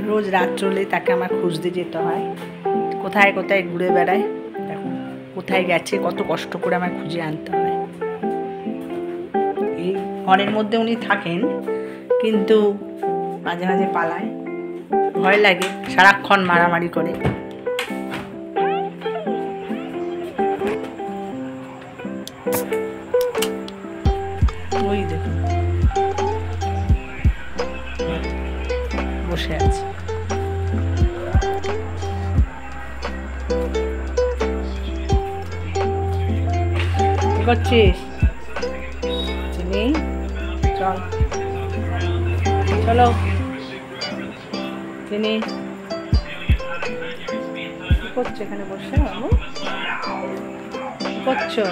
রোজ রাত চলেই তাকে আমার খুঁজতে যেতে হয়, কোথায় কোথায় ঘুরে বেড়ায়। দেখুন কোথায় গেছে, কত কষ্ট করে আমার খুঁজে আনতে হয়। এই ঘরের মধ্যে উনি থাকেন, কিন্তু মাঝে মাঝে পালায়, ভয় লাগে, সারাক্ষণ মারামারি করে। ওই দেখুন বসে আছে। কি করছিস চিনি? চল চলো চিনি। কি করছো এখানে বসে বাবু? কি করছো?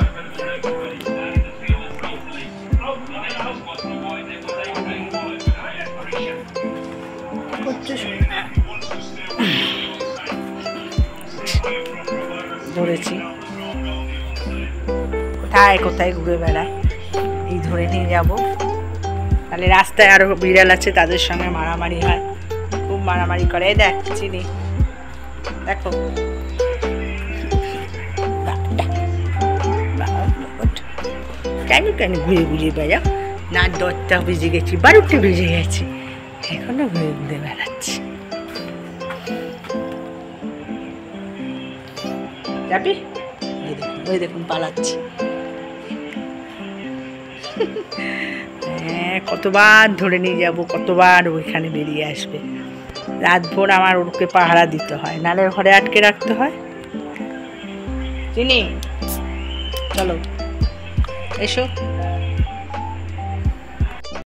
ধরেছি, কোথায় কোথায় ঘুরে বেড়ায়, এই ধরে নিয়ে যাব। তাহলে রাস্তায় আরো বিড়াল আছে, তাদের সঙ্গে মারামারি হয়, খুব মারামারি করে। এই দেখ চিনি, দেখো কেন কেন ঘুরে ঘুরে বেড়াও? না 10টা বেজে গেছি, 12টা বেজে গেছে, এখনো ঘুরে ঘুরে বেড়াচ্ছি। যাবি? ওই দেখুন পালাচ্ছি। হ্যাঁ, কতবার ধরে নিয়ে যাব, কতবার ওইখানে বেরিয়ে আসবে। রাতভর আমার ওকে পাহারা দিতে হয়, নাহলে ঘরে আটকে রাখতে হয়। চিনি চলো এসো।